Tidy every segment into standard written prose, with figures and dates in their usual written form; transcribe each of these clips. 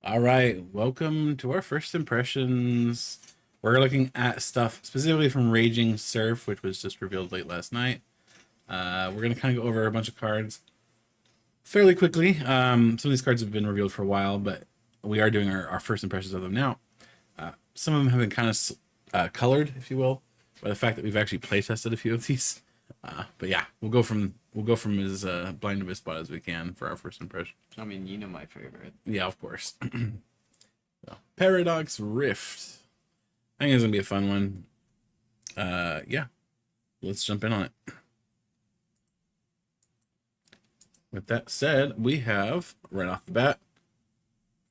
All right, welcome to our first impressions. We're looking at stuff specifically from Raging Surf, which was just revealed late last night. We're gonna kind of go over a bunch of cards fairly quickly. Some of these cards have been revealed for a while, but we are doing our first impressions of them now. Some of them have been kind of colored, if you will, by the fact that we've actually play tested a few of these. But yeah, we'll go from as blind of a spot as we can for our first impression. I mean, you know my favorite. Yeah, of course. So, Paradox Rift. I think it's gonna be a fun one. Yeah, let's jump in on it. With that said, we have right off the bat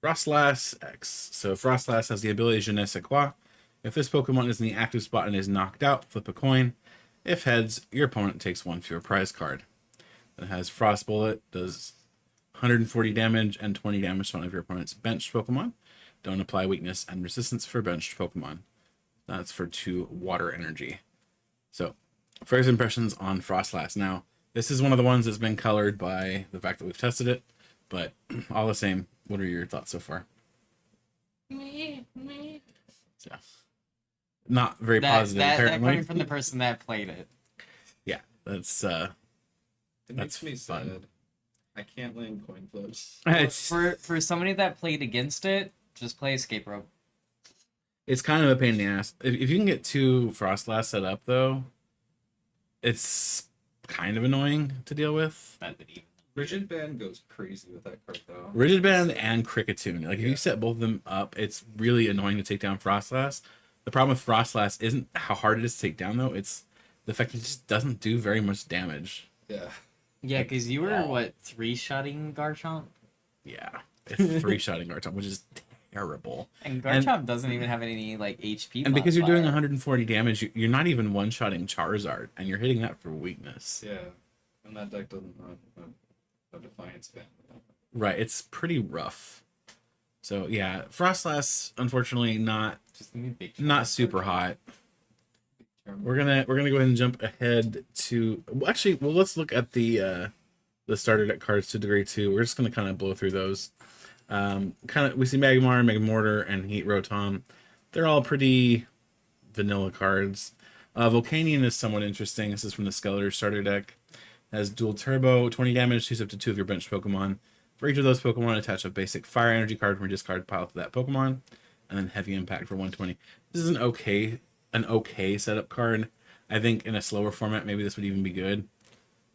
Frostlass X. So Frostlass has the ability Je ne sais quoi. If this Pokemon is in the active spot and is knocked out, flip a coin. If heads, your opponent takes one fewer prize card. It has Frost Bullet, does 140 damage and 20 damage to one of your opponent's benched Pokemon. Don't apply weakness and resistance for benched Pokemon. That's for 2 water energy. So, first impressions on Frostlass. Now, this is one of the ones that's been colored by the fact that we've tested it, but all the same, what are your thoughts so far? So, not very positive, That apparently. coming from the person that played it. Yeah, that's It That's makes me fun. sad. I can't land coin flips. it's For somebody that played against it, just play Escape Rope. it's kind of a pain in the ass. If you can get 2 Frostlass set up though, it's kind of annoying to deal with. Rigid Band goes crazy with that card though. Rigid Band and Cricketune. Like if you set both of them up, it's really annoying to take down Frostlass. The problem with Frostlass isn't how hard it is to take down though, it's the fact that it just doesn't do very much damage. Yeah. Yeah, because you were, Wow. what, 3-shotting Garchomp? Yeah. It's 3-shotting Garchomp, which is terrible. And Garchomp doesn't even have any, like, HP And because you're doing modifier. 140 damage, you're not even one-shotting Charizard, and you're hitting that for weakness. Yeah. And that deck doesn't have Defiance Band. Right, it's pretty rough. So yeah, Frostlass, unfortunately, not Just give me big not super hot. We're gonna go ahead and jump ahead to let's look at the starter deck cards to degree 2. We're just gonna kind of blow through those. We see Magmar, Megmortar, and Heat Rotom. They're all pretty vanilla cards. Volcanion is somewhat interesting. This is from the Skeletor starter deck. Has dual turbo, 20 damage, shoots up to 2 of your benched Pokemon. For each of those Pokemon, attach a basic fire energy card from your discard pile to that Pokemon, and then heavy impact for 120. This is an okay setup card. I think in a slower format, maybe this would even be good.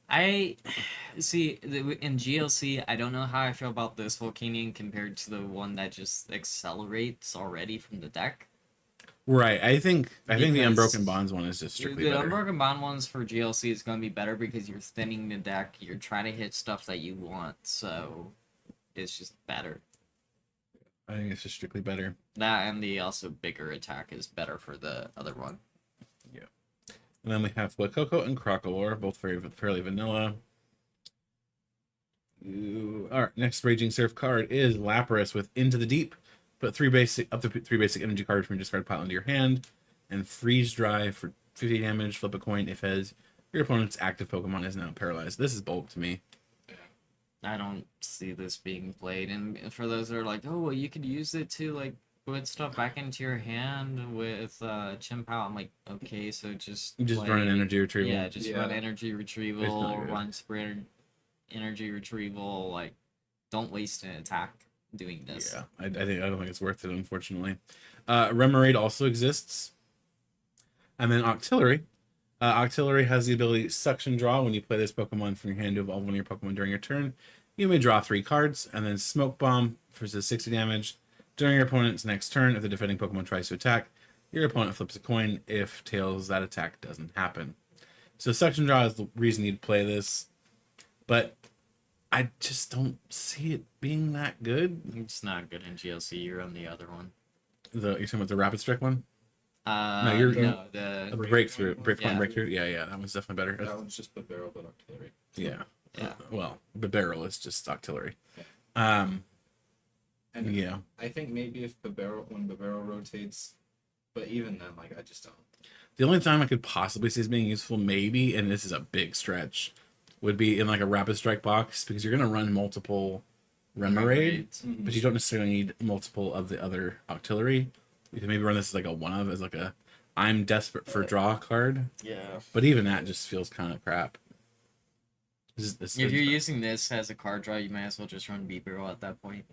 I see in GLC. I don't know how I feel about this Volcanion compared to the one that just accelerates already from the deck. Right. I think the Because Unbroken Bonds one is just strictly The better. Unbroken Bond ones for GLC is going to be better because you're thinning the deck. You're trying to hit stuff that you want, so it's just better. I think it's just strictly better. That and the also bigger attack is better for the other one. And then we have Fuecoco and Crocolore, both fairly vanilla. All right, next Raging Surf card is Lapras with Into the Deep. Put up to 3 basic energy cards from your discard pile into your hand, and Freeze Dry for 50 damage. Flip a coin if has your opponent's active Pokemon is now paralyzed. This is bulk to me. I don't see this being played, and for those that are like, oh, well, you could use it to like put stuff back into your hand with Chimpow. I'm like, okay, so just Just play, run an energy retrieval. Yeah, just run energy It's retrieval, not good. run sprint energy retrieval. Like, don't waste an attack doing this. Yeah, I don't think it's worth it, unfortunately. Remoraid also exists, and then Octillery. Octillery has the ability Suction Draw. When you play this Pokemon from your hand to evolve one of your Pokemon during your turn, you may draw 3 cards, and then Smoke Bomb for 60 damage. During your opponent's next turn, if the defending Pokemon tries to attack, your opponent flips a coin. If tails, that attack doesn't happen. So Suction Draw is the reason you'd play this, but I just don't see it being that good. It's not good in GLC. You're on the other one. You're talking about the Rapid Strike one? No, The the breakpoint Yeah. breakthrough. Yeah, that one's definitely better. That one's just Barrel but Octillery. Yeah. Yeah. Well, the barrel is just Octillery. And Yeah. I think maybe if when Babero rotates, but even then, like I just don't. The only time I could possibly see as being useful, maybe, and this is a big stretch, would be in like a Rapid Strike box because you're gonna run multiple Remoraid, Mhm. but you don't necessarily need multiple of the other artillery. You can maybe run this as like a one of, as like a I'm desperate for draw card, Yeah. but even that just feels kind of crap. If you're using this as a card draw, you might as well just run Beeper at that point.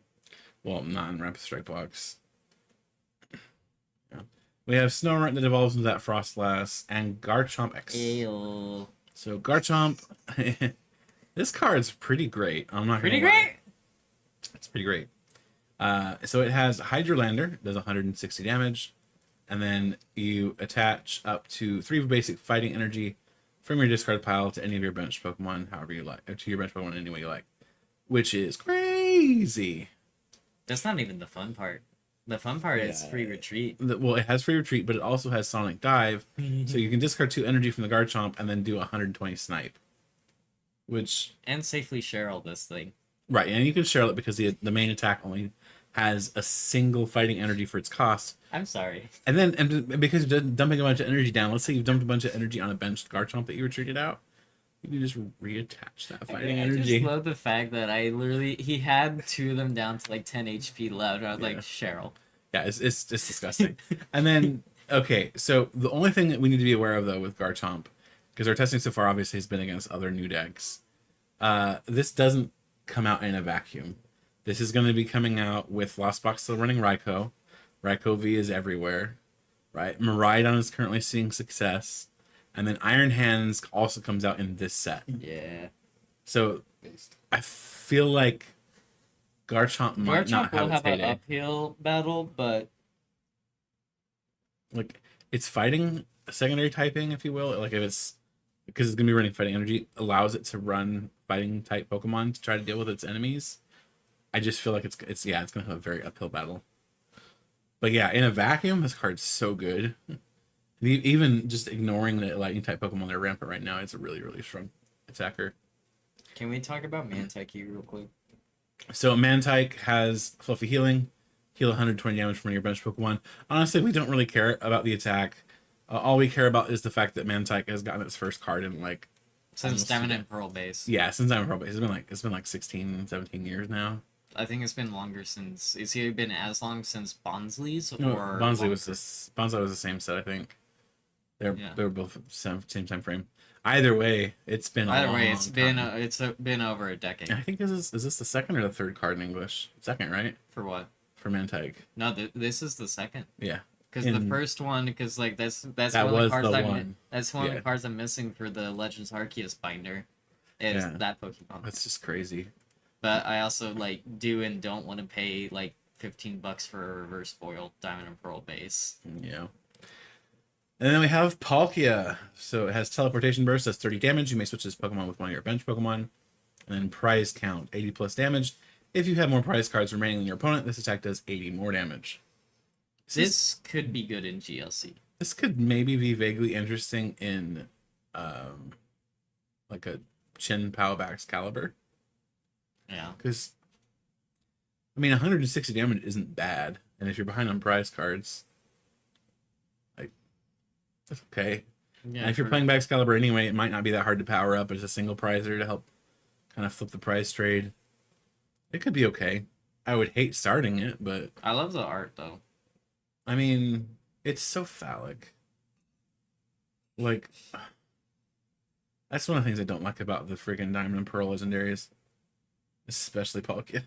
well, not in Rapid Strike box. Yeah. We have Snorunt that evolves into that Frostlass and Garchomp X. Ayo. So Garchomp, this card's pretty great. I'm not Pretty gonna lie. great. It's pretty great. So it has Hydrolander, does 160 damage, and then you attach up to 3 basic fighting energy from your discard pile to any of your bench Pokemon, however you like, or to your bench Pokemon any way you like, which is crazy. That's not even the fun part. The fun part is Yeah. free retreat. Well, it has free retreat, but it also has Sonic Dive, so you can discard 2 energy from the Garchomp and then do 120 snipe. Which, And safely share all this thing. right, and you can share it because the main attack only has a single fighting energy for its cost. I'm sorry. And then, and because you're dumping a bunch of energy down, let's say you've dumped a bunch of energy on a benched Garchomp that you retreated out, you can just reattach that fighting I energy. just love the fact that he had 2 of them down to like 10 HP left. I was like, Yeah. Cheryl. Yeah, it's disgusting. And then, okay, so the only thing that we need to be aware of though with Garchomp, because our testing so far obviously has been against other new decks, this doesn't come out in a vacuum. This is going to be coming out with Lost Box still running Raikou. Raikou V is everywhere, right? Miraidon is currently seeing success. And then Iron Hands also comes out in this set. Yeah. So I feel like Garchomp might not Garchomp will have its have an heyday. uphill battle, but Like, it's fighting secondary typing, if you will. Like, if it's because it's gonna be running fighting energy, allows it to run fighting type Pokemon to try to deal with its enemies. I just feel like it's gonna have a very uphill battle. But yeah, in a vacuum, this card's so good. Even just ignoring the lightning type Pokemon that are rampant right now, it's a really, really strong attacker. can we talk about Mantike real quick? So Mantike has Fluffy Healing, heal 120 damage from your bench Pokemon. Honestly, we don't really care about the attack. All we care about is the fact that Mantike has gotten its first card in like Since almost Diamond a- and Pearl base. yeah, since I'm probably it's been like 16, 17 years now. I think it's been longer since. It's either been as long since Bonsley's No, or Bonsai was longer. Bonsai was the same set, I think. Yeah. They were both same time frame. Either way, it's been a Either long, way, time. been over a decade. I think is this the second or the third card in English? Second, right? For what? For Mantike. No, this is the second. Yeah. Because the In- first one, because like that's That one of was the cards the I'm one. that's one of Yeah. the cards I'm missing for the Legends Arceus binder. Is Yeah. that Pokemon? That's just crazy. But I also like do and don't want to pay like $15 for a reverse foil Diamond and Pearl base. Yeah. And then we have Palkia. So it has Teleportation Burst, does 30 damage. You may switch this Pokemon with one of your bench Pokemon. And then Prize Count, 80 plus damage. If you have more prize cards remaining than your opponent, this attack does 80 more damage. This could be good in GLC. This could maybe be vaguely interesting in like a Chin Powback's Caliber. Yeah. Because, I mean, 160 damage isn't bad. And if you're behind on prize cards, like, that's okay. Yeah. And if you're for- playing Baxcalibur anyway, it might not be that hard to power up as a single prizer to help kind of flip the prize trade. It could be okay. I would hate starting it, but I love the art though. I mean, it's so phallic. Like, that's one of the things I don't like about the freaking Diamond and Pearl legendaries, especially Palkia.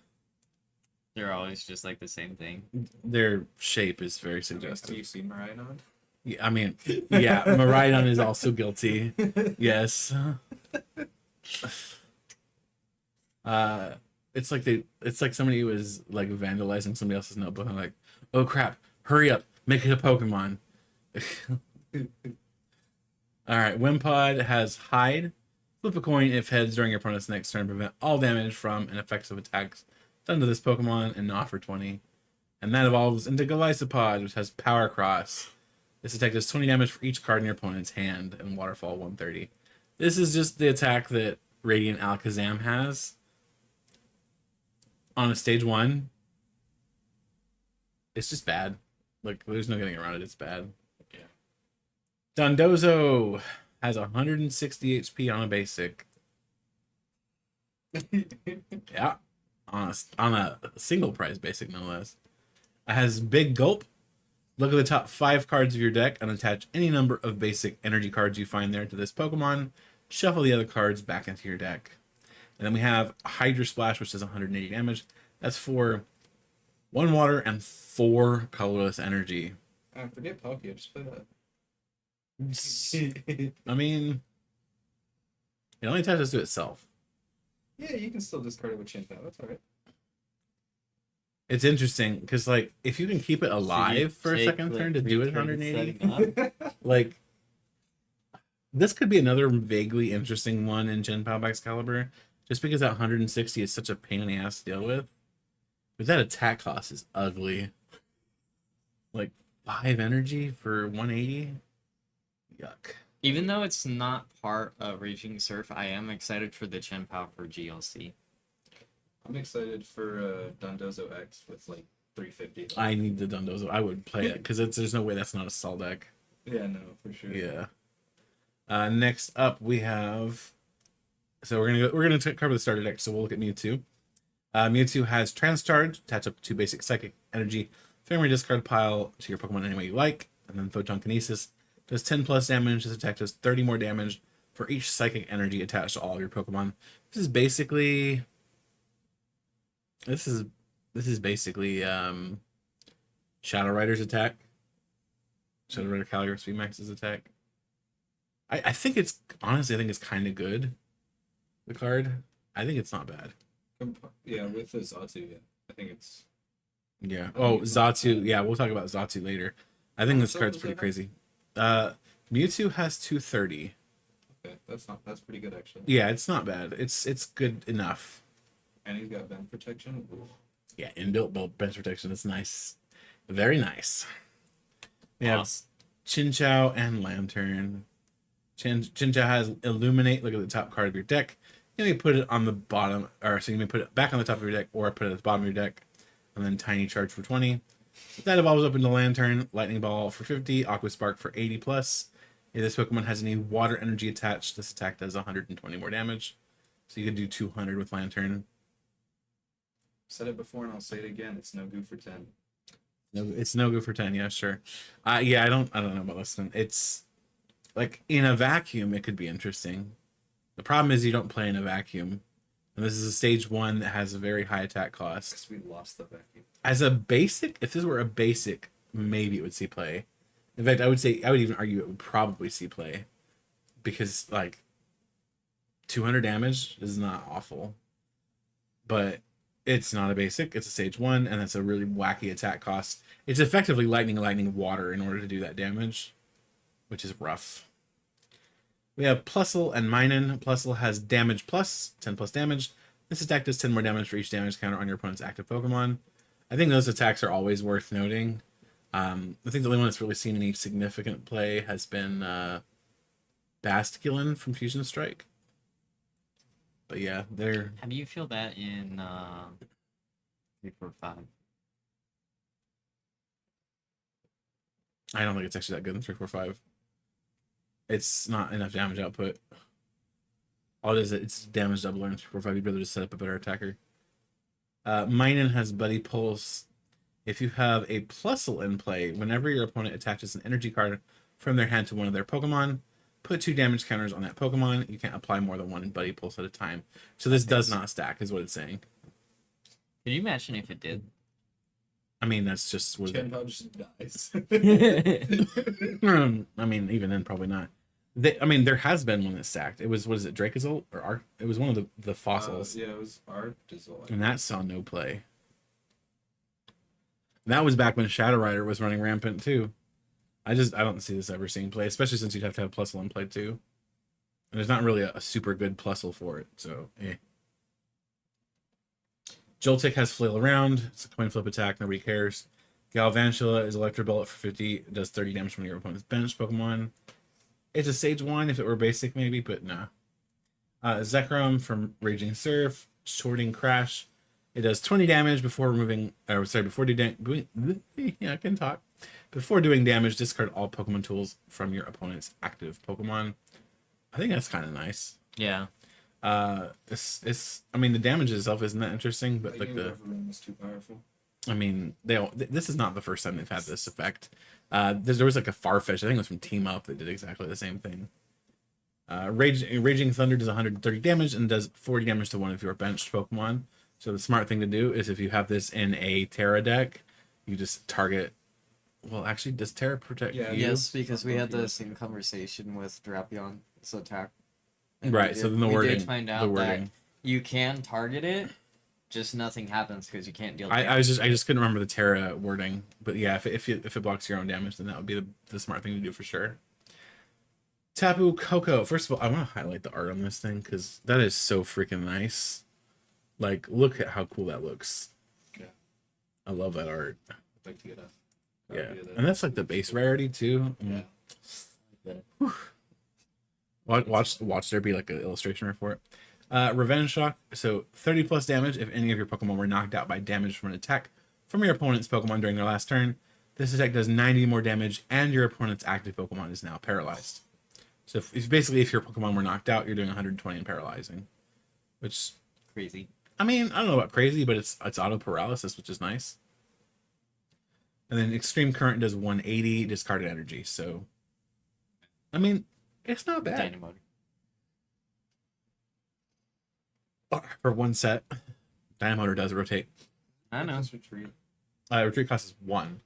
They're always just like the same thing. Their shape is very Have suggestive. you seen Miraidon? Yeah, I mean, yeah, Miraidon is also guilty. Yes. It's like somebody was like vandalizing somebody else's notebook and like, oh crap, hurry up, make it a Pokemon. All right, Wimpod has Hide. Flip a coin if heads during your opponent's next turn. Prevent all damage from and effects of attacks done to this Pokemon and not for 20. And that evolves into Golisopod, which has Power Cross. This attack does 20 damage for each card in your opponent's hand and Waterfall 130. This is just the attack that Radiant Alakazam has. On a stage 1, it's just bad. Like, there's no getting around it. It's bad. Yeah. Dondozo has 160 HP on a basic. Yeah. on a single prize basic, no less. It has Big Gulp. Look at the top 5 cards of your deck and attach any number of basic energy cards you find there to this Pokemon. Shuffle the other cards back into your deck. And then we have Hydro Splash, which does 180 damage. That's for 1 water and 4 colorless energy. Forget Palkia, just play that. I mean, it only attaches to itself. Yeah, you can still discard it with Chin Pao. That's alright. It's interesting because, like, if you can keep it alive for a Take, second like, turn to do it 3 turns 180, setting up. like, this could be another vaguely interesting one in Gen Pal Excalibur, just because that 160 is such a pain in the ass to deal with. But that attack cost is ugly. Like 5 energy for 180. Yuck. Even though it's not part of Raging Surf, I am excited for the Chien-Pao for GLC. I'm excited for Dondozo X with like 350. I need the Dundozo. I would play it because there's no way that's not a Sol deck. Yeah, no, for sure. Yeah. Next up we have. So we're gonna cover the starter deck. So we'll look at Mewtwo. Mewtwo has Transcharge, attach up to basic Psychic Energy, from your discard pile to your Pokemon any way you like, and then Photon Kinesis does 10 plus damage. This attack does 30 more damage for each Psychic Energy attached to all of your Pokemon. This is basically Shadow Rider's attack. Shadow Rider Calyrex VMAX's attack. I think it's honestly kind of good. The card, I think it's not bad. Yeah, with the Zatu, yeah. I think it's... Yeah. I Oh, think it's Zatu. Yeah, we'll talk about Zatu later. I think this So card's does pretty that crazy. Mewtwo has 230. Okay, that's pretty good actually. Yeah, it's not bad. It's good enough. And he's got bend protection. Ooh. Yeah, inbuilt bench protection. It's nice. Very nice. We have Awesome. Chinchou and Lantern. Chinchou has Illuminate. Look at the top card of your deck. You may put it on the bottom, or so you may put it back on the top of your deck, or put it at the bottom of your deck, and then Tiny Charge for 20. That evolves up into Lantern, Lightning Ball for 50, Aqua Spark for 80 plus. If this Pokemon has any water energy attached, this attack does 120 more damage. So you could do 200 with Lantern. Said it before and I'll say it again. It's no good for 10. No, it's no good for 10. Yeah, sure. Yeah, I don't know about this one. It's like in a vacuum, it could be interesting. The problem is you don't play in a vacuum, and this is a stage 1 that has a very high attack cost. Because we lost the vacuum. As a basic, if this were a basic, maybe it would see play. In fact, I would even argue it would probably see play, because like 200 damage is not awful, but it's not a basic. It's a stage 1, and that's a really wacky attack cost. It's effectively lightning water in order to do that damage, which is rough. We have Plusle and Minun. Plusle has damage plus 10 plus damage. This attack does 10 more damage for each damage counter on your opponent's active Pokemon. I think those attacks are always worth noting. I think the only one that's really seen any significant play has been Basculin from Fusion Strike. But yeah, they're... How do you feel that in 345? I don't think it's actually that good in 345. It's not enough damage output. All it is, it's damage doubler in 345. You'd rather just set up a better attacker. Minun has Buddy Pulse. If you have a Plusle in play, whenever your opponent attaches an energy card from their hand to one of their Pokemon, put 2 damage counters on that Pokemon. You can't apply more than 1 Buddy Pulse at a time. So this does not stack, is what it's saying. Can you imagine if it did? I mean, that's just what Chin Pao just dies. I mean, even then, probably not. There has been one that stacked. It was, what is it, Dracozolt or Arc? It was one of the fossils, Yeah, it was Artizolt. and that saw no play. That was back when Shadow Rider was running rampant too. I don't see this ever seeing play, especially since you'd have to have Plusle in play too. And there's not really a super good Plusle for it, so eh. Joltik has Flail Around. It's a coin flip attack, nobody cares. Galvantula is Electro Bullet for 50. It does 30 damage from your opponent's bench Pokemon. It's a stage 1 if it were basic, maybe, but nah. Zekrom from Raging Surf, Sorting Crash. It does 20 damage before doing yeah, I can talk. Before doing damage, discard all Pokemon tools from your opponent's active Pokemon. I think that's kind of nice. Yeah. It's I mean the damage itself isn't that interesting, but I like knew the Reverie was too powerful. I mean this is not the first time they've had this effect. There was like a Farfetch, I think it was from Team Up, that did exactly the same thing. Raging Thunder does 130 damage and does 40 damage to one of your benched Pokemon. So the smart thing to do is if you have this in a Terra deck, you just target. Well, actually, does Terra protect Yeah, you? Yes, because we Both had of you. the same conversation with Drapion's attack. And Right. we So did- then the we wording. did find The out that wording. you can target it, just nothing happens because you can't deal damage. I just couldn't remember the Terra wording, but yeah, if it blocks your own damage, then that would be the smart thing to do for sure. Tapu Koko. First of all, I want to highlight the art on this thing because that is so freaking nice. Like, look at how cool that looks. Yeah. I love that art. I'd like to get a Yeah, copy of that. and that's like the base rarity too. Yeah. Watch there be like an illustration report. Revenge Shock. So 30 plus damage if any of your Pokemon were knocked out by damage from an attack from your opponent's Pokemon during their last turn. This attack does 90 more damage, and your opponent's active Pokemon is now paralyzed. So if your Pokemon were knocked out, you're doing 120 in paralyzing, which Crazy. I mean I don't know about crazy, but it's auto paralysis, which is nice. And then Extreme Current does 180 discarded energy. So I mean it's not bad. Dynamotor. For one set. Dynamotor does rotate. I know. Just retreat. Retreat cost is 1.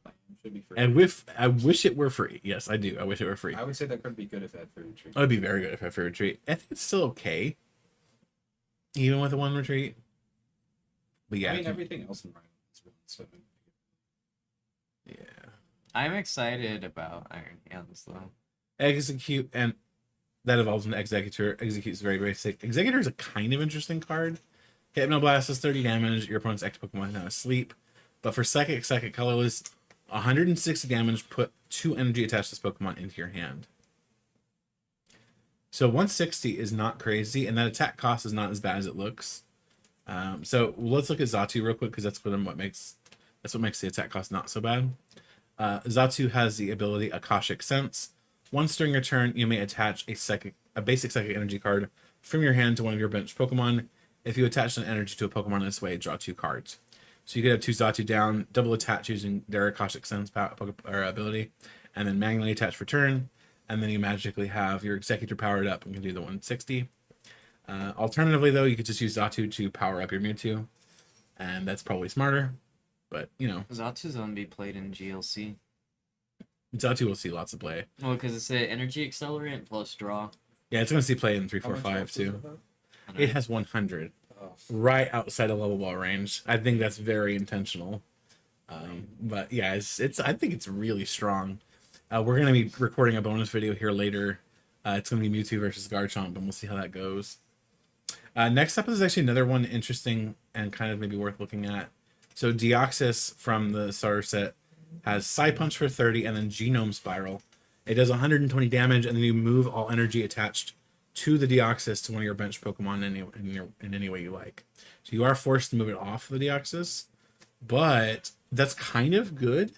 Should be free. And with I wish it were free. Yes, I do. I wish it were free. I would say that could be good if it had free retreat. It would be very good if I had free retreat. I think it's still okay. Even with a 1 retreat. But yeah. I mean, everything else in Rhino is one, so yeah. I'm excited about Iron Hands though. Execute, and that evolves into Executor. Execute's very basic. Executor is a kind of interesting card. Hypnoblast does 30 damage. Your opponent's active Pokemon is now asleep. But for Psychic Colorless, 160 damage, put 2 energy attached to this Pokemon into your hand. So 160 is not crazy, and that attack cost is not as bad as it looks. So let's look at Xatu real quick, because that's what makes the attack cost not so bad. Xatu has the ability Akashic Sense. Once during your turn, you may attach a basic psychic energy card from your hand to one of your bench Pokemon. If you attach an energy to a Pokemon this way, draw 2 cards. So you could have 2 Xatu down, double attach using their Akashic Sense ability, and then manually attach for turn, and then you magically have your Executor powered up and can do the 160. Alternatively, though, you could just use Xatu to power up your Mewtwo, and that's probably smarter. But, you know, Zatu's gonna be played in GLC. Xatu will see lots of play. Well, because it's an energy accelerant plus draw. Yeah, it's going to see play in 3, How 4, much 5 else does too. it have? And It has 100, Oh, right outside of level ball range. I think that's very intentional. But yeah, it's I think it's really strong. We're going to be recording a bonus video here later. It's going to be Mewtwo versus Garchomp, and we'll see how that goes. Next up is actually another one interesting and kind of maybe worth looking at. So Deoxys from the starter set has Psy Punch for 30 and then Genome Spiral. It does 120 damage, and then you move all energy attached to the Deoxys to one of your bench Pokemon in any way you like. So you are forced to move it off the Deoxys, but that's kind of good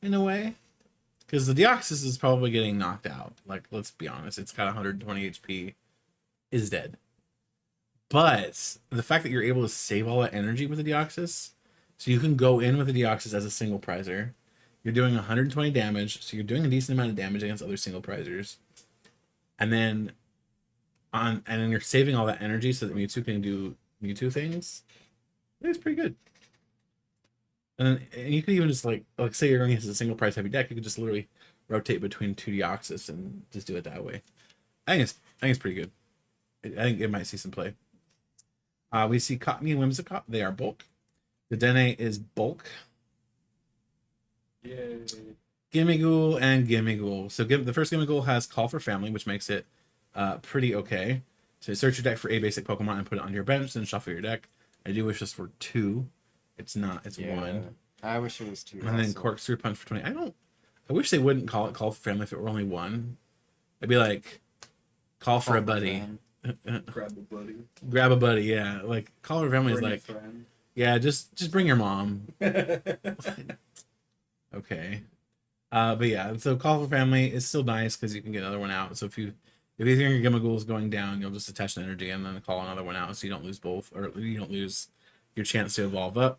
in a way, because the Deoxys is probably getting knocked out. Like, let's be honest, it's got 120 HP, is dead. But the fact that you're able to save all that energy with the Deoxys, so you can go in with the Deoxys as a single prizer. You're doing 120 damage, so you're doing a decent amount of damage against other single prizers. And then you're saving all that energy so that Mewtwo can do Mewtwo things. It's pretty good. And you can even just like say you're going against a single prize heavy deck, you could just literally rotate between 2 Deoxys and just do it that way. I think it's pretty good. I think it might see some play. We see Cottonee and Whimsicott. They are bulk. The Dene is bulk. yay. Gimmighoul and Gimmighoul. So the first Gimmighoul has Call for Family, which makes it pretty okay. So you search your deck for a basic Pokemon and put it on your bench, then shuffle your deck. I do wish this were 2. It's not. It's 1. I wish it was 2. And then also. Corkscrew Punch for 20. I wish they wouldn't call it Call for Family if it were only 1. It'd be like Call for a buddy. Grab a buddy. Grab a buddy, yeah. Like Call for Family is Bring a like, friend. yeah, just bring your mom. Okay. But yeah, so Call for Family is still nice because you can get another one out. So if you If you think your Gimaghoul is going down, you'll just attach an energy and then call another one out, so you don't lose both, or you don't lose your chance to evolve up.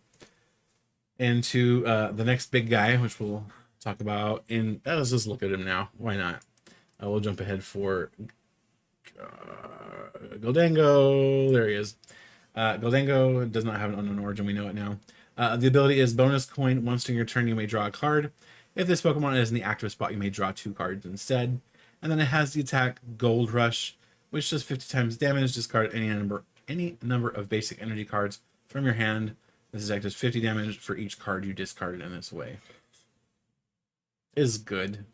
Into the next big guy, which we'll talk about in. Let's just look at him now. Why not? We'll jump ahead for Goldango. There he is. Goldango does not have an unknown origin. We know it now. The ability is bonus coin. Once during your turn, you may draw a card. If this Pokemon is in the active spot, you may draw 2 cards instead. And then it has the attack Gold Rush, which does 50 times damage. Discard any number of basic energy cards from your hand. This attack does 50 damage for each card you discarded in this way. Is good.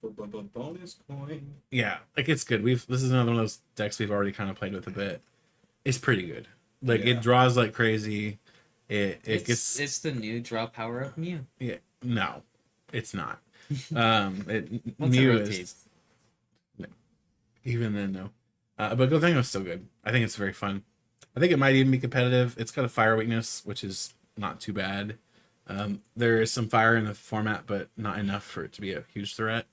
Bonus coin. Yeah, like it's good. This is another one of those decks we've already kind of played with a bit. It's pretty good. Like Yeah. it draws like crazy. It's the new draw power of Mew. Yeah, no, it's not. Once it Mew is rotates. even then no. But Goldango's still good. I think it's very fun. I think it might even be competitive. It's got a fire weakness, which is not too bad. There is some fire in the format, but not enough for it to be a huge threat.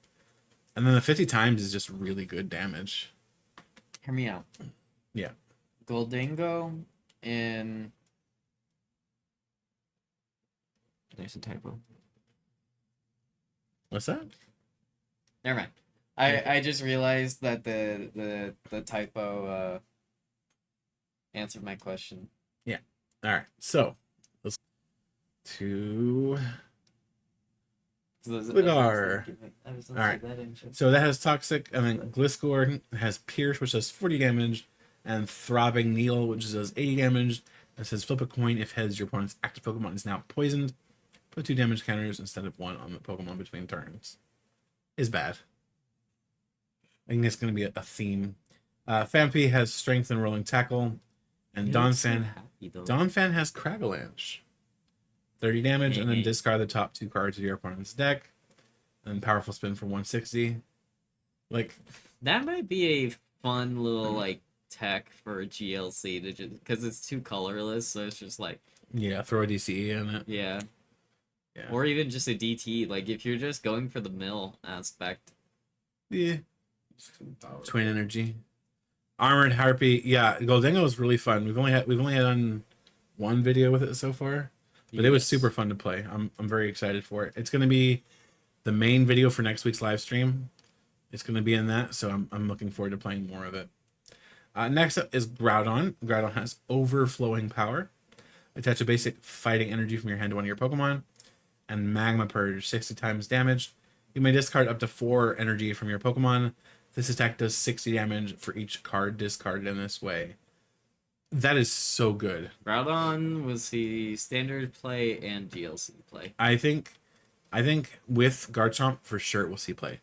And then the 50 times is just really good damage. Hear me out. Yeah. Goldango in. There's a typo. What's that? Never mind. I just realized that the typo answered my question. All right, so let's to Gligar. All right. So that has Toxic, and then Gliscor has Pierce, which does 40 damage, and Throbbing Needle, which does 80 damage. It says flip a coin if heads, your opponent's active Pokemon is now poisoned. Put 2 damage counters instead of 1 on the Pokemon between turns. Is bad. I think it's going to be a theme. Phanpy has Strength and Rolling Tackle, and Donphan has Cragalanche. 30 damage, and then discard the top 2 cards of your opponent's deck. And Powerful Spin for 160. Like, that might be a fun little like tech for GLC to just because it's too colorless, so it's just like yeah, throw a DCE in it. yeah. Yeah. Or even just a DT, like if you're just going for the mill aspect. Yeah. It's too powerful. Twin Energy. Armored Harpy. Yeah, Goldango is really fun. We've only done one video with it so far. But it was super fun to play. I'm very excited for it. It's going to be the main video for next week's live stream. It's going to be in that, so I'm looking forward to playing more of it. Next up is Groudon. Groudon has Overflowing Power. Attach a basic fighting energy from your hand to one of your Pokemon. And Magma Purge, 60 times damage. You may discard up to 4 energy from your Pokemon. This attack does 60 damage for each card discarded in this way. That is so good. Groudon was the standard play and GLC play. I think with Garchomp for sure we'll see play.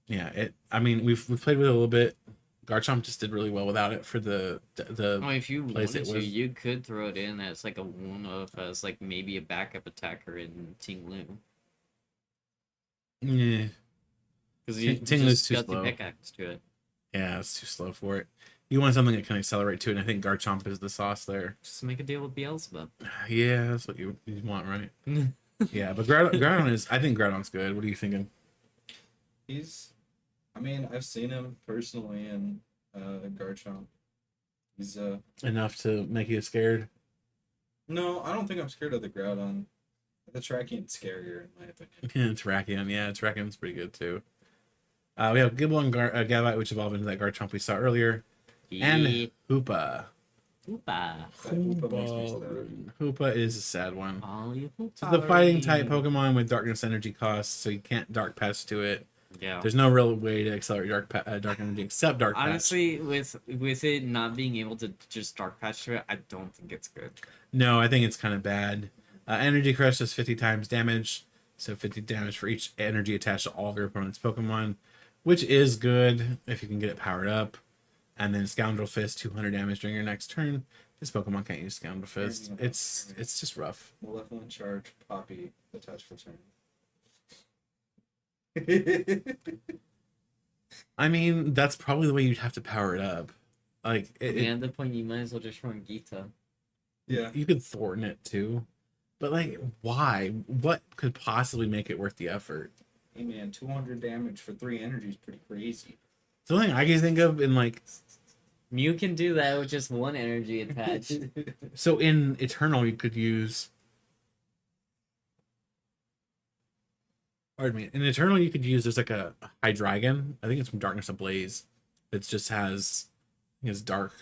Yeah, I mean we've played with it a little bit. Garchomp just did really well without it for the I mean, if you place wanted it to, was. you could throw it in as like a one-off, as like maybe a backup attacker in Ting-Lu. Yeah, Because you Ting-Lu's just too got slow. the pickaxe to it. yeah, it's too slow for it. You want something that can accelerate too, and I think Garchomp is the sauce there. Just make a deal with Beelzebub. Yeah, that's what you want, right? Yeah, but Groudon is. I think Groudon's good. What are you thinking? I mean, I've seen him personally in Garchomp. He's Enough to make you scared? no, I don't think I'm scared of the Groudon. The Tracheon's scarier in my opinion. Yeah, Terrakion. Yeah, Terrakion's pretty good too. We have Gible and Gavite, which evolve into that Garchomp we saw earlier. And Hoopa. Hoopa. That Hoopa makes me sad. Hoopa is a sad one. All you So the fighting type Pokemon with darkness energy costs, so you can't dark patch to it. Yeah. There's no real way to accelerate dark energy except dark patch. Honestly, with it not being able to just dark patch to it, I don't think it's good. No, I think it's kind of bad. Energy Crush does 50 times damage, so 50 damage for each energy attached to all of your opponent's Pokemon, which is good if you can get it powered up. And then Scoundrel Fist, 200 damage during your next turn. This Pokemon can't use Scoundrel Fist. It's just rough. Malevolent Charge, Poppy, attach for turn. I mean, that's probably the way you'd have to power it up. Like, At the point, you might as well just run Gita. Yeah. you could Thornton it too. But, like, why? What could possibly make it worth the effort? Hey man, 200 damage for 3 energy is pretty crazy. the only thing I can think of in like, Mew can do that with just one energy attached. so in Eternal you could use. Pardon me. In Eternal you could use there's like a Hydreigon. I think it's from Darkness Ablaze. It just has, I think it's Dark.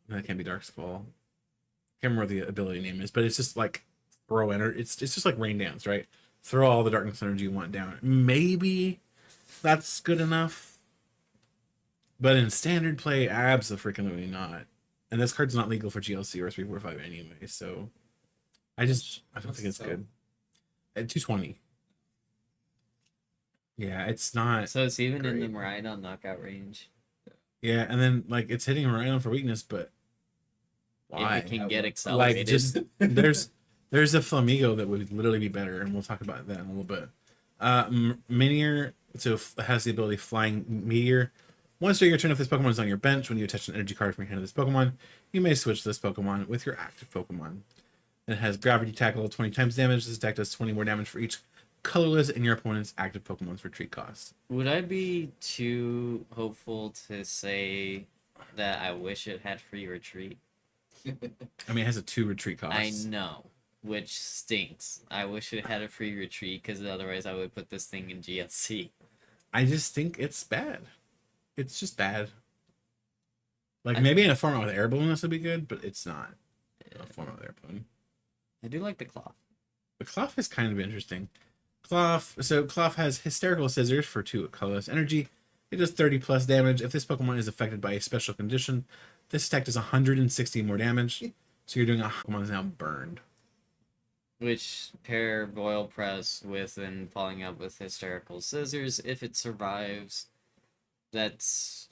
No, it can't be Dark Skull. Can't remember what the ability name is, but it's just like throw energy. It's just like Rain Dance, right? Throw all the darkness energy you want down. Maybe that's good enough. But in standard play, absolutely not. And this card's not legal for GLC or 345 anyway, so I don't think it's good. At 220. Yeah, it's not. So it's even in the Great. Miraidon knockout range. Yeah, and then like it's hitting right on for weakness, but why? If it can get Like, accelerated. Like just there's a Flamigo that would literally be better, and we'll talk about that in a little bit. Minior, so has the ability Flying Meteor. Once during your turn, if this Pokemon is on your bench, when you attach an energy card from your hand to this Pokemon, you may switch this Pokemon with your active Pokemon. It has Gravity Tackle, 20 times damage. This attack does 20 more damage for each colorless in your opponent's active Pokemon's retreat cost. Would I be too hopeful to say that I wish it had free retreat? I mean, it has a 2 retreat cost. I know, which stinks. I wish it had a free retreat because otherwise I would put this thing in GLC. I just think it's bad. It's just bad. Like maybe in a format with Air Balloon this would be good, but it's not a format with Air Balloon. I do like the cloth. The Cloth is kind of interesting. Cloth has Hysterical Scissors for 2 colorless energy. It does 30 plus damage. If this Pokemon is affected by a special condition, this attack does 160 more damage. So you're doing a Pokemon is now burned. Which pair Royal Press with and following up with Hysterical Scissors. If it survives, that's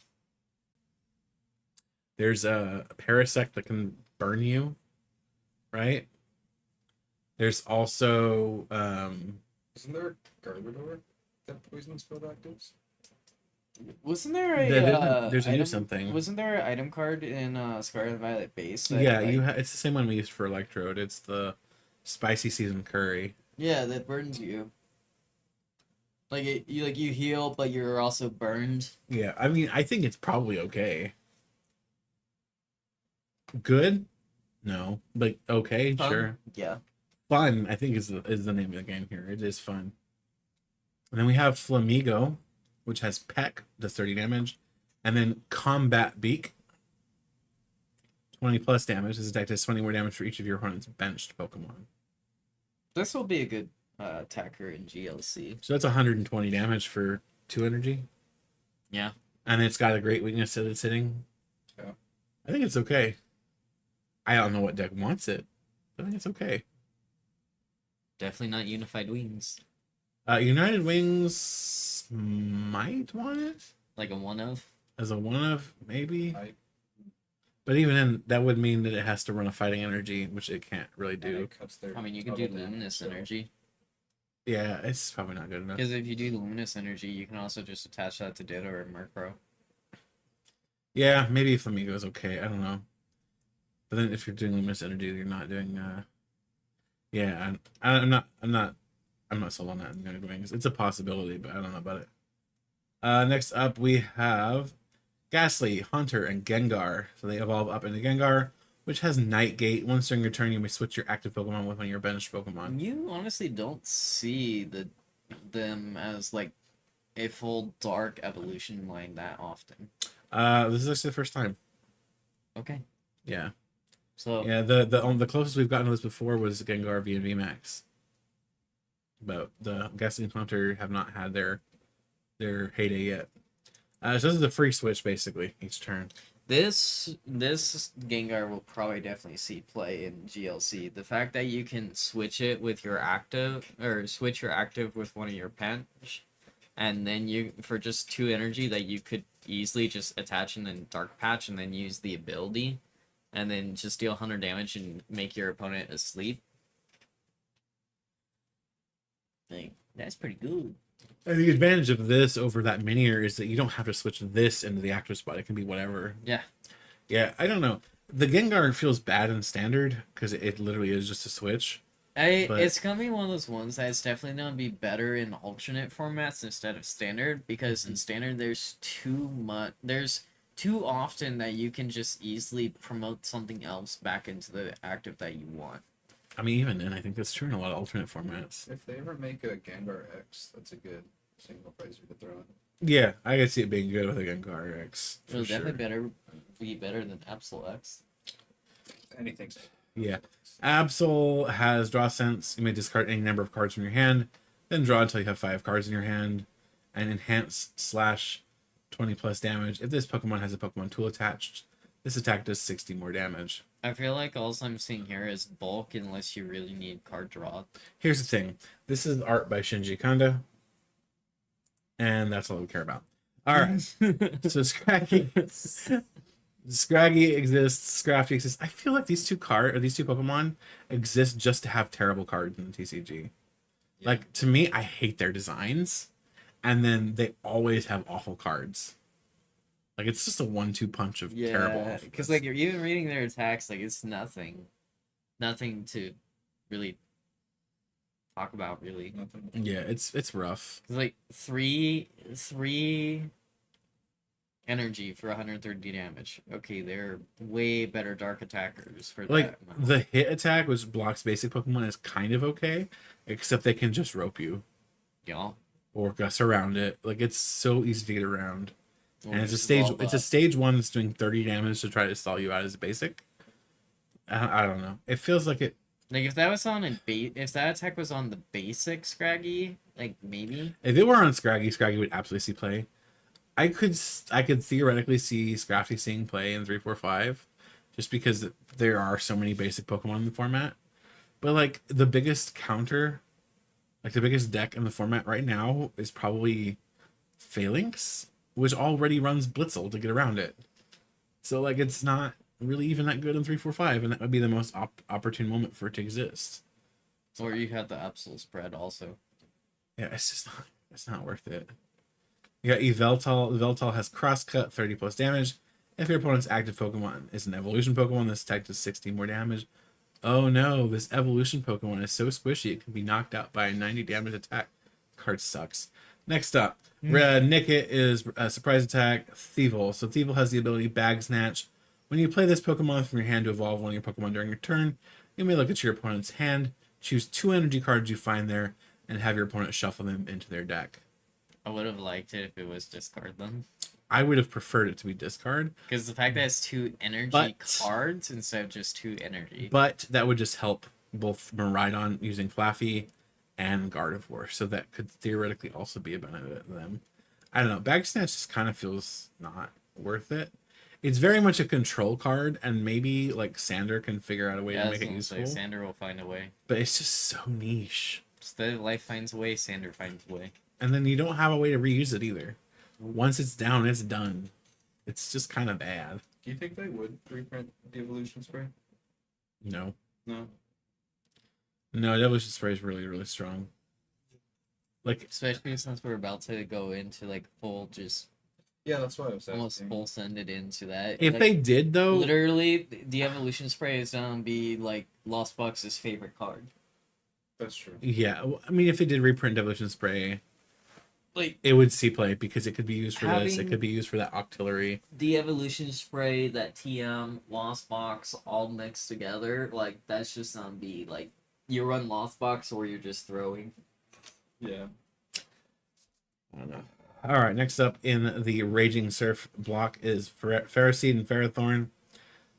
There's a Parasect that can burn you, right? There's also Isn't there a Garbodor that poison spell actives? wasn't there there's a new item, something. Wasn't there an item card in Scarlet Violet base? That, Yeah, like, it's the same one we used for Electrode. It's the Spicy Season Curry. yeah, that burns you. Like you heal, but you're also burned. Yeah, I mean, I think it's probably okay. Good? No, but okay, Fun? sure. Yeah. Fun, I think is the name of the game here. It is fun. And then we have Flamigo, which has Peck, does 30 damage, and then Combat Beak, 20 plus damage. This attack does 20 more damage for each of your opponent's benched Pokemon. This will be a good attacker in GLC. So that's 120 damage for 2 energy. Yeah. And it's got a great weakness that it's hitting. Yeah. I think it's okay. I don't know what deck wants it, but I think it's okay. Definitely not Unified Wings. United Wings might want it Like a one of. as a one of, maybe. I- But even then, that would mean that it has to run a fighting energy, which it can't really and do. it cuts their I mean, you can do total damage, Luminous so- Energy. Yeah, it's probably not good enough. Because if you do Luminous Energy, you can also just attach that to Ditto or Murkrow. Yeah, maybe Flamigo is okay. I don't know. But then if you're doing Luminous Energy, you're not doing. Yeah, I'm not sold on that in United Wings. It's a possibility, but I don't know about it. Next up, we have Ghastly, Haunter, and Gengar. So they evolve up into Gengar, which has Night Gate. Once during your turn, you may switch your active Pokemon with one of your benched Pokemon. You honestly don't see them as like a full dark evolution line that often. This is actually the first time. Okay. Yeah. So Yeah, the closest we've gotten to this before was Gengar V and VMAX. But the Ghastly and Haunter have not had their heyday yet. So this is a free switch basically each turn. this Gengar will probably definitely see play in GLC. The fact that you can switch it with your active or switch your active with one of your bench, and then you for just 2 energy that you could easily just attach in the Dark Patch and then use the ability, and then just deal 100 damage and make your opponent asleep. Like, that's pretty good. And the advantage of this over that Minior is that you don't have to switch this into the active spot. It can be whatever. Yeah. Yeah, I don't know. The Gengar feels bad in standard because it literally is just a switch. But- It's gonna be one of those ones that's definitely gonna be better in alternate formats instead of standard, because in standard there's there's too often that you can just easily promote something else back into the active that you want. I mean, even then, I think that's true in a lot of alternate formats. If they ever make a Gengar X, that's a good single pricer to throw in. Yeah, I could see it being good with a Gengar X. For It'll sure. definitely be better than Absol X. Anything's. Yeah. Absol has draw sense. You may discard any number of cards from your hand, then draw until you have 5 cards in your hand, and enhance / 20 plus damage. If this Pokemon has a Pokemon tool attached, this attack does 60 more damage. I feel like all I'm seeing here is bulk unless you really need card draw. Here's the thing. This is art by Shinji Kanda, and that's all we care about. All right. So Scraggy exists, Scrafty exists. I feel like these two Pokemon exist just to have terrible cards in the TCG. Like, to me, I hate their designs, and then they always have awful cards. Like, it's just a 1-2 punch of terrible. Because like you're even reading their attacks, like it's nothing to really talk about. Really, Nothing. Yeah, it's rough. it's like three energy for 130 damage. Okay, they're way better dark attackers for Like, that amount. the hit attack, which blocks basic Pokemon, is kind of okay, except they can just rope you Y'all. or guss around it. Like, it's so easy to get around. Or And it's a just stage. evolve It's a up. stage 1 that's doing 30 damage to try to stall you out as a basic. I don't know. It feels like it. Like if that was on if that attack was on the basic Scraggy, like maybe. If it were on Scraggy would absolutely see play. I could theoretically see Scrafty seeing play in 3-4-5, just because there are so many basic Pokemon in the format. But like the biggest counter, like the biggest deck in the format right now is probably Phalanx, which already runs Blitzel to get around it. So like it's not really even that good in 3-4-5, and that would be the most opportune moment for it to exist. Or you had the Absol spread also. Yeah, it's not worth it. You got Yveltal. Yveltal has Crosscut, 30 plus damage. If your opponent's active Pokemon is an evolution Pokemon, this attack does 60 more damage. Oh no, this evolution Pokemon is so squishy it can be knocked out by a 90 damage attack. Card sucks. Next up, Nickit is a surprise attack, Thievul. So Thievul has the ability Bag Snatch. When you play this Pokemon from your hand to evolve one of your Pokemon during your turn, you may look at your opponent's hand, choose 2 energy cards you find there, and have your opponent shuffle them into their deck. I would have liked it if it was discard them. I would have preferred it to be discard, Because the fact that it's 2 energy But- cards instead of just 2 energy. but that would just help both Miraidon using Flaffy and Gardevoir, so that could theoretically also be a benefit to them. I don't know. Bag Snatch just kind of feels not worth it. It's very much a control card, and maybe like Sander can figure out a way Yeah, to make it useful. Sander will find a way. But it's just so niche, Instead of life finds a way, Sander finds a way. and then you don't have a way to reuse it either. Once it's down, it's done. It's just kind of bad. Do you think they would reprint the evolution spray? No, No. Evolution Spray is really, really strong. Like, Especially since we're about to go into like full, just Yeah, that's why I was almost asking. full send it into that. if Like, they did though, literally, the evolution spray is gonna be like Lost Box's favorite card. That's true. yeah. I mean, if they did reprint Evolution Spray, Like it would see play because it could be used for this. It Having- could be used for that Octillery. the evolution spray, that TM, Lost Box, all mixed together. Like that's just gonna be like you run Lost Box or you're just throwing. Yeah. I don't know. All right, next up in the Raging Surf block is Ferroseed and Ferrothorn.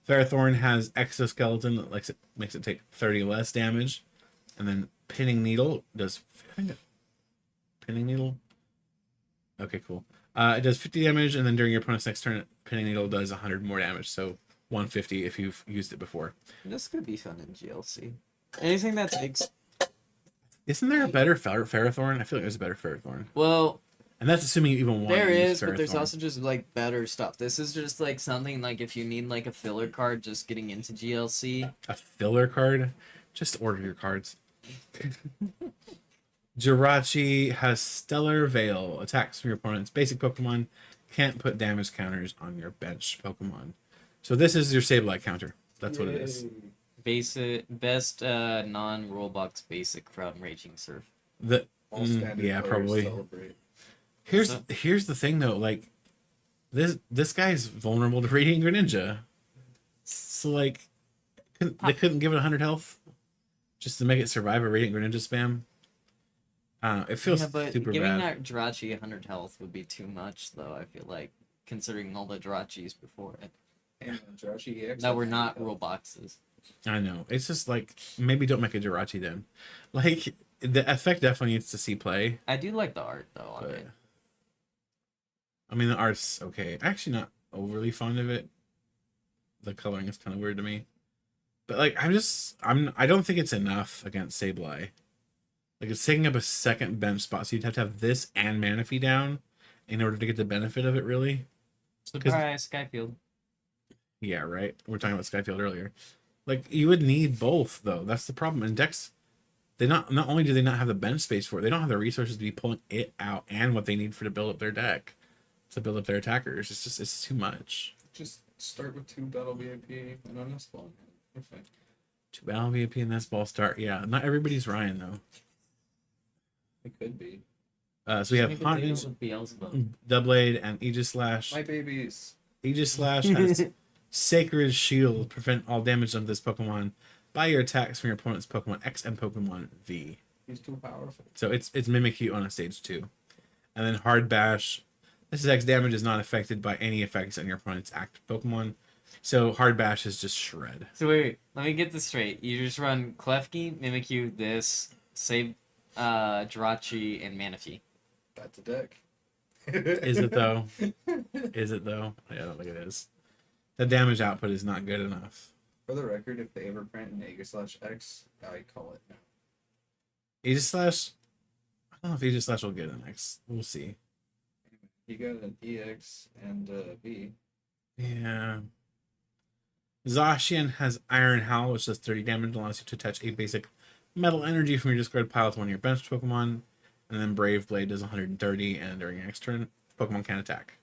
Ferrothorn has Exoskeleton that makes it take 30 less damage, and then Pinning Needle does. Pinning Needle. Okay, cool. It does 50 damage, and then during your opponent's next turn, Pinning Needle does 100 more damage, so 150 if you've used it before. This could be fun in GLC. Anything that takes Isn't there a better Ferrothorn? I feel like there's a better Ferrothorn. well, And that's assuming you even want there to use is, but there's Ferrothorn. also just like better stuff. This is just like something like if you need like a filler card just getting into GLC. A filler card. Just order your cards. Jirachi has Stellar Veil. Attacks from your opponent's basic Pokemon. Can't put damage counters on your bench Pokemon. So this is your Sableye counter. That's what it is. best non-Roblox basic from Raging Surf. The All standard yeah, players probably. celebrate. Here's the thing though, like this guy's vulnerable to Radiant Greninja. So like they couldn't give it 100 health just to make it survive a Radiant Greninja spam. It feels Yeah, but super giving bad. that Jirachi 100 health would be too much, though. I feel like, considering all the Jirachis before it And Jirachi EX that were had not 50 health. Robloxes. I know. It's just like maybe don't make a Jirachi then. Like the effect definitely needs to see play. I do like the art though on But, it. I mean the art's okay. Actually not overly fond of it. The coloring is kind of weird to me. But like I don't think it's enough against Sableye. Like it's taking up a second bench spot, so you'd have to have this and Manaphy down in order to get the benefit of it really. Surprise, Skyfield. Yeah, right. We are talking about Skyfield earlier. Like you would need both though. That's the problem. And Dex, they not only do they not have the bench space for it, they don't have the resources to be pulling it out and what they need for to build up their deck, to build up their attackers. It's too much. Just start with 2 battle VIP and on this one. You're fine. To battle VP and this ball start. Yeah, not everybody's Ryan though. It could be. So we have Make a deal Haunt, with Beelzebub. Doubleblade, and Aegis Slash. My babies. Aegis Slash has Sacred Shield, prevent all damage of this Pokemon by your attacks from your opponent's Pokemon X and Pokemon V. He's too powerful. So it's Mimikyu on a stage 2. And then Hard Bash. This X damage is not affected by any effects on your opponent's active Pokemon. So Hard Bash is just shred. So wait, let me get this straight. You just run Klefki, Mimikyu, this, save Jirachi, and Manaphy. That's a deck. Is it though? Is it though? Yeah, I don't think it is. The damage output is not good enough. For the record, if they ever print an Aegis Slash X, I call it now. Aegis Slash. I don't know if Aegis Slash will get an X. We'll see. You got an EX and a V. Yeah. Zacian has Iron Howl, which does 30 damage, allows you to attach a basic metal energy from your discard pile to one of your benched Pokemon. And then Brave Blade does 130, and during your next turn, Pokemon can attack.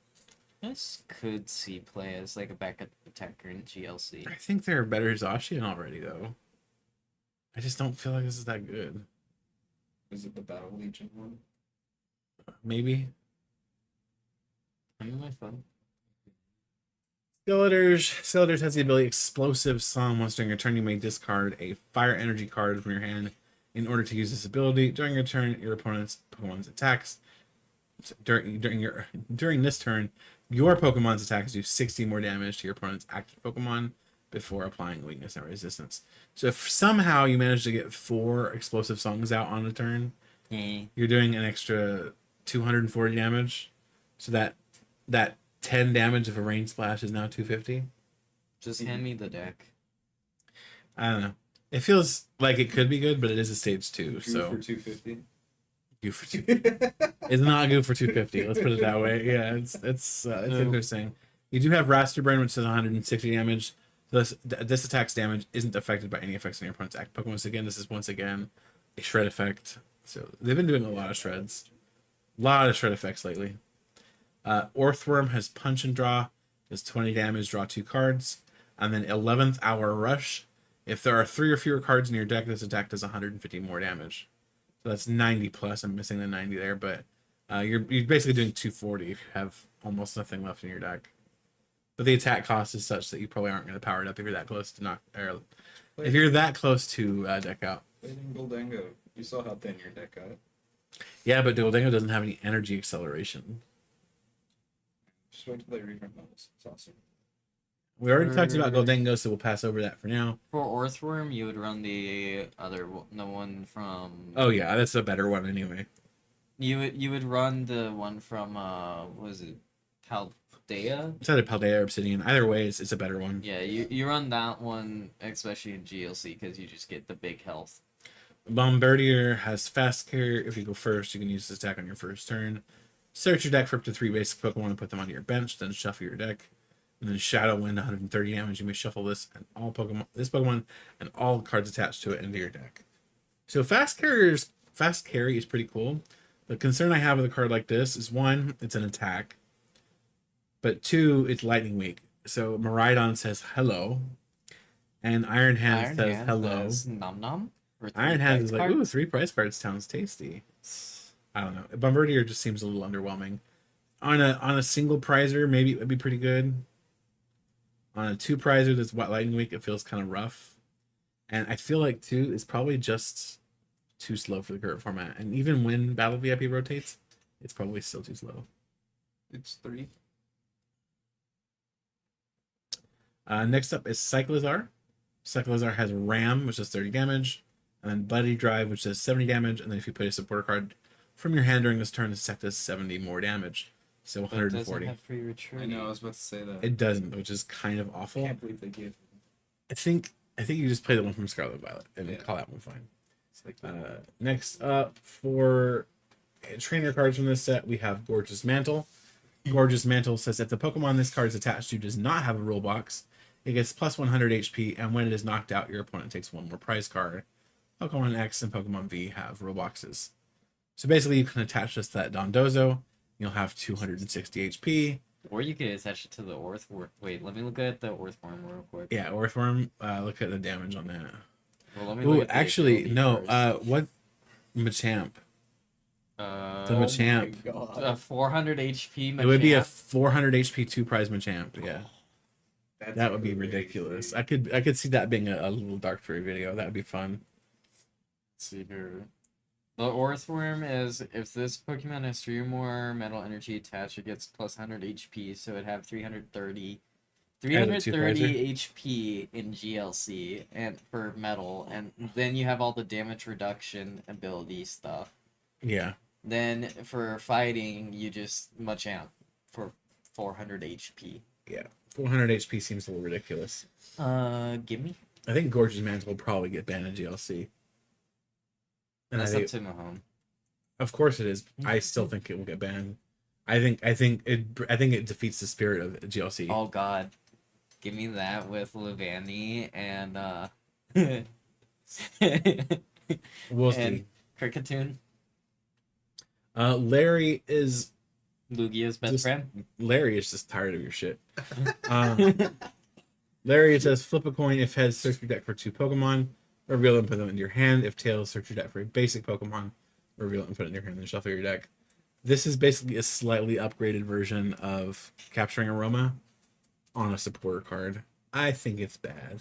This could see play as like a backup attacker in GLC. I think they're better Zacian already, though. I just don't feel like this is that good. Is it the Battle Legion one? Maybe. I'm on my phone. Skeletor's has the ability Explosive Song. Once during your turn, you may discard a Fire Energy card from your hand in order to use this ability. During your turn, your opponent's Pokemon's attacks. During this turn, your Pokemon's attacks do 60 more damage to your opponent's active Pokemon before applying weakness and resistance. So if somehow you manage to get 4 Explosive Songs out on a turn, you're doing an extra 240 damage. So that 10 damage of a rain splash is now 250. Just hand me the deck. I don't know. It feels like it could be good, but it is a stage 2, Drew so for 250. Goo for 250. It's not good for 250. Let's put it that way. Yeah, it's interesting. You do have Raster Burn, which does 160 damage. This attack's damage isn't affected by any effects on your opponent's active Pokemon. So again, this is once again a shred effect. So they've been doing a lot of shreds. A lot of shred effects lately. Orthworm has Punch and Draw, does 20 damage, draw 2 cards. And then 11th Hour Rush. If there are 3 or fewer cards in your deck, this attack does 150 more damage. So that's 90 plus. I'm missing the 90 there, but you're basically doing 240 if you have almost nothing left in your deck. But the attack cost is such that you probably aren't going to power it up if you're that close to knock. Or if you're that close to deck out. Fighting Goldango. You saw how thin your deck got. Yeah, but Goldango doesn't have any energy acceleration. Just wait till they reprint those. It's awesome. We already talked about Goldango, so we'll pass over that for now. For Orthworm, you would run the one from. Oh yeah, that's a better one anyway. You would run the one from what was it, Paldea? It's either Paldea or Obsidian. Either way, it's a better one. Yeah, you run that one, especially in GLC, because you just get the big health. Bombardier has Fast Care. If you go first, you can use this attack on your first turn. Search your deck for up to 3 basic Pokemon and put them onto your bench. Then shuffle your deck. And then Shadow Wind 130 damage. You may shuffle this and this Pokemon and all cards attached to it into your deck. So Fast Carry is pretty cool. The concern I have with a card like this is 1, it's an attack. But 2, it's lightning weak. So Miraidon says hello. And Iron Hands Iron says Hand hello. says nom nom. For three Iron Hands prize is like, ooh, cards. 3 prize cards sounds tasty. I don't know. Bombardier just seems a little underwhelming. On a single prizer, maybe it would be pretty good. On a 2 prizer that's White Lightning Week, it feels kind of rough. And I feel like 2 is probably just too slow for the current format. And even when Battle VIP rotates, it's probably still too slow. It's 3. Next up is Cyclizar. Cyclizar has Ram, which does 30 damage, and then Buddy Drive, which does 70 damage. And then if you play a supporter card from your hand during this turn, this attack does 70 more damage. So But it doesn't 140. have free retreat. I know. I was about to say that. It doesn't, which is kind of I awful. can't believe they gave. I think you just play the one from Scarlet Violet and Yeah. call that one fine. It's like Next up for trainer cards from this set, we have Gorgeous Mantle. Gorgeous Mantle says if the Pokemon this card is attached to does not have a rule box, it gets plus 100 HP, and when it is knocked out, your opponent takes 1 more prize card. Pokemon X and Pokemon V have rule boxes. So basically, you can attach this to that Dondozo. You'll have 260 HP. Or you could attach it to the Orthworm. Wait, let me look at the Orthworm real quick. Yeah, Orthworm. Look at the damage on that. Well, let me Ooh, look at the actually, ability no. first. What Machamp? The Oh Machamp. a 400 HP Machamp. It would be a 400 HP 2 prize Machamp. Yeah, That's that would be really ridiculous. crazy. I could see that being a little Dark Fury video. That would be fun. Let's see here. The Orthworm is if this Pokemon has 3 or more metal energy attached, it gets plus 100 HP, so it'd have 330 HP in GLC and for metal, and then you have all the damage reduction ability stuff. Yeah. Then for fighting, you just Machamp for 400 HP. 400 HP seems a little ridiculous. Gimme. I think Gorgeous Mantle will probably get banned in GLC. And That's I up think, to Mahone. of course it is. I still think it will get banned. I think it defeats the spirit of GLC. Oh God, give me that with Levani and We'll see. and Cricketune, Larry is Lugia's best Just- friend. Larry is just tired of your shit. Larry says flip a coin if heads, search your deck for 2 Pokemon, reveal them, put them into your hand. If tails, search your deck for a basic Pokemon, reveal it and put it in your hand, then shuffle your deck. This is basically a slightly upgraded version of Capturing Aroma on a supporter card. I think it's bad.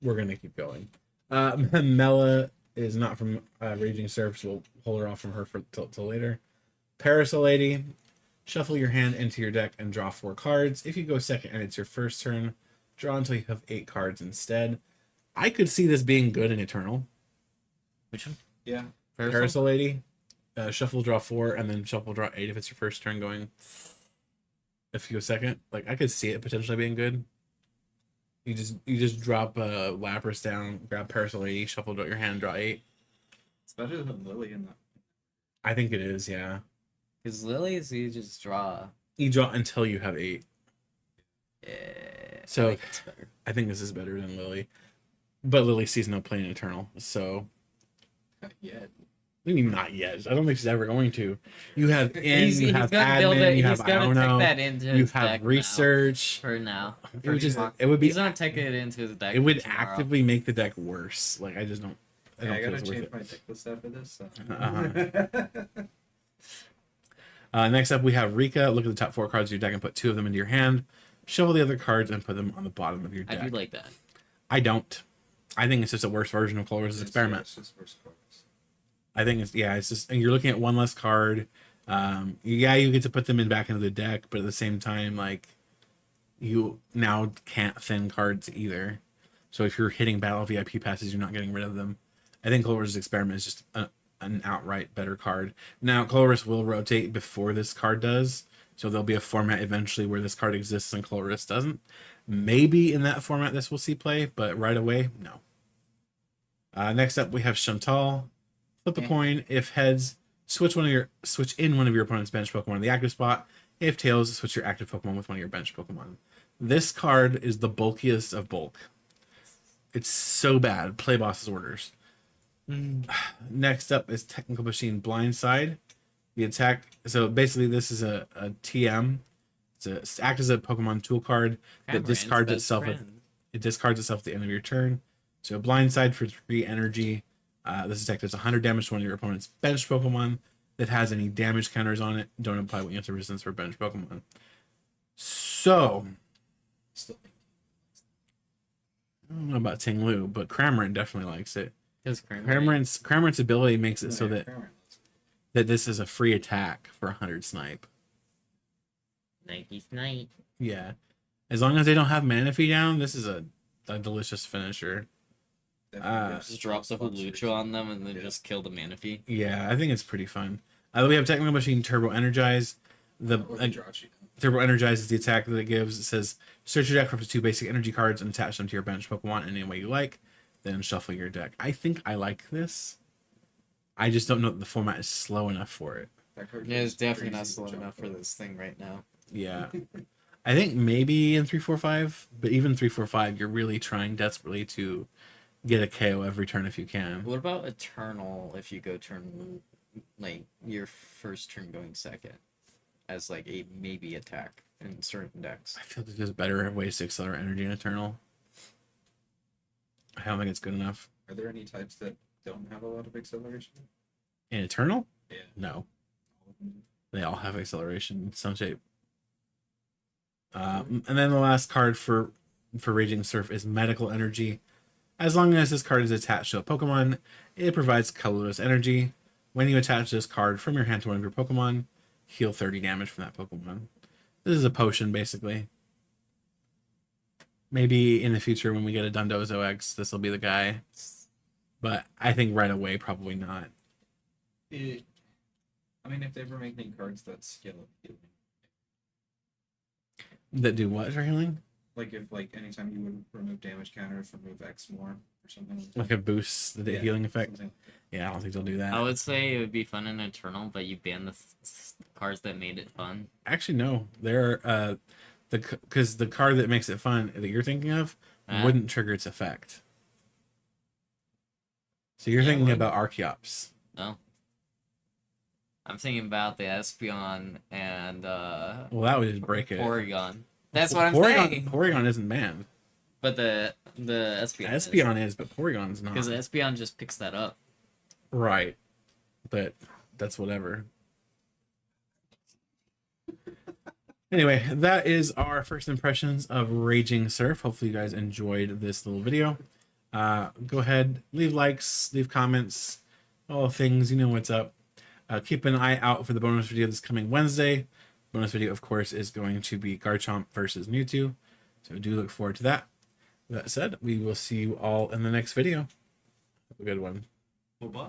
We're gonna keep going. Mela is not from Raging Surf, so we'll hold her off from her till later. Parasol Lady, shuffle your hand into your deck and draw 4 cards. If you go second and it's your first turn, draw until you have 8 cards instead. I could see this being good in Eternal. Which one? Yeah. Parasol Lady, shuffle, draw 4, and then shuffle, draw 8 if it's your first turn going. If you go second, like I could see it potentially being good. You just drop Lapras down, grab Parasol Lady, shuffle, draw your hand, draw 8. It's better than Lily in that. I think it is, yeah. Because Lily's you just draw. You draw until you have 8. Yeah. So- I think it's better. I think this is better than Lily. But Lily sees no play in Eternal, so Not yet. I mean not yet. I don't think she's ever going to. You have He's you have gonna build admin, it. you He's have gonna take Iono, that into you his have deck research. now, for now. It would just He's it would be gonna take it into his deck. it would tomorrow. actively make the deck worse. Like I just don't I Yeah, don't I feel gotta it's worth change it. my deck list after this. So. Next up we have Rika. Look at the top 4 cards of your deck and put 2 of them into your hand. Shuffle the other cards and put them on the bottom of your I deck. do like that. I don't. I think it's just a worse version of Colorless Experiment. It's just worse cards. I think it's just and you're looking at 1 less card. Yeah, you get to put them in back into the deck, but at the same time, like you now can't thin cards either. So if you're hitting battle VIP passes, you're not getting rid of them. I think Colorless Experiment is just an outright better card. Now Colorless will rotate before this card does, so there'll be a format eventually where this card exists and Colorless doesn't. Maybe in that format this will see play, but right away, no. Next up we have Chantal. Flip a coin. If heads, switch in one of your opponent's bench Pokemon in the active spot. If tails, switch your active Pokemon with one of your bench Pokemon. This card is the bulkiest of bulk. It's so bad. Play boss's orders. Next up is Technical Machine Blindside. The attack. So basically, this is a TM. It's act as a Pokemon tool card that Cameron's discards best itself. friend. It discards itself at the end of your turn. So blindside for 3 energy. This attack does 100 damage to one of your opponent's bench Pokemon that has any damage counters on it. Don't apply weakness or resistance for bench Pokemon. So, Still think I don't know about Ting Lu, but Cramorant definitely likes it. Because Cramorant's ability makes it so Yeah, that, Cramorant. that this is a free attack for 100 snipe. Nike Snipe. Yeah. As long as they don't have Manaphy down, this is a delicious finisher. Definitely gives Just drop the response Hulucha on them and then Yeah. just kill the Manaphy. Yeah, I think it's pretty fun. We have Technical Machine Turbo Energize. The Or the Jirachi. Turbo Energize is the attack that it gives. It says, search your deck for up to 2 basic energy cards and attach them to your bench Pokemon any way you like. Then shuffle your deck. I think I like this. I just don't know if the format is slow enough for it. That card Yeah, it's is definitely not crazy slow to jump enough for up. this thing right now. Yeah. I think maybe in 345, but even 345, you're really trying desperately to get a KO every turn if you can. What about Eternal if you go turn, like, your first turn going second? As, like, a maybe attack in certain decks. I feel like there's better ways to accelerate energy in Eternal. I don't think it's good enough. Are there any types that don't have a lot of acceleration? In Eternal? Yeah. No. All of them? They all have acceleration in some shape. And then the last card for Raging Surf is Medical Energy. As long as this card is attached to a Pokemon, it provides colorless energy. When you attach this card from your hand to one of your Pokemon, heal 30 damage from that Pokemon. This is a potion, basically. Maybe in the future when we get a Dundozo X, this will be the guy. But I think right away, probably not. I mean, if they ever make any cards that skill healing. That do what for healing? Like if anytime you would remove damage counters, remove X more or something like that. Like a boost the Yeah, healing effect? something Yeah, I don't think they'll do that. I would say it would be fun in Eternal, but you ban the cards that made it fun. Actually, no. There are because the card that makes it fun that you're thinking of Ah. wouldn't trigger its effect. So you're Yeah, it thinking would. about Archeops. No. I'm thinking about the Espeon and Well, that would just break it. Porygon. That's what I'm Porygon, saying. Porygon isn't banned. But the Espeon. Espeon is, but Porygon's not. Because Espeon just picks that up. Right. But that's whatever. Anyway, that is our first impressions of Raging Surf. Hopefully you guys enjoyed this little video. Go ahead, leave likes, leave comments, all things, you know what's up. Keep an eye out for the bonus video this coming Wednesday. Bonus video, of course, is going to be Garchomp versus Mewtwo. So do look forward to that. That said, we will see you all in the next video. Have a good one. Well, bye.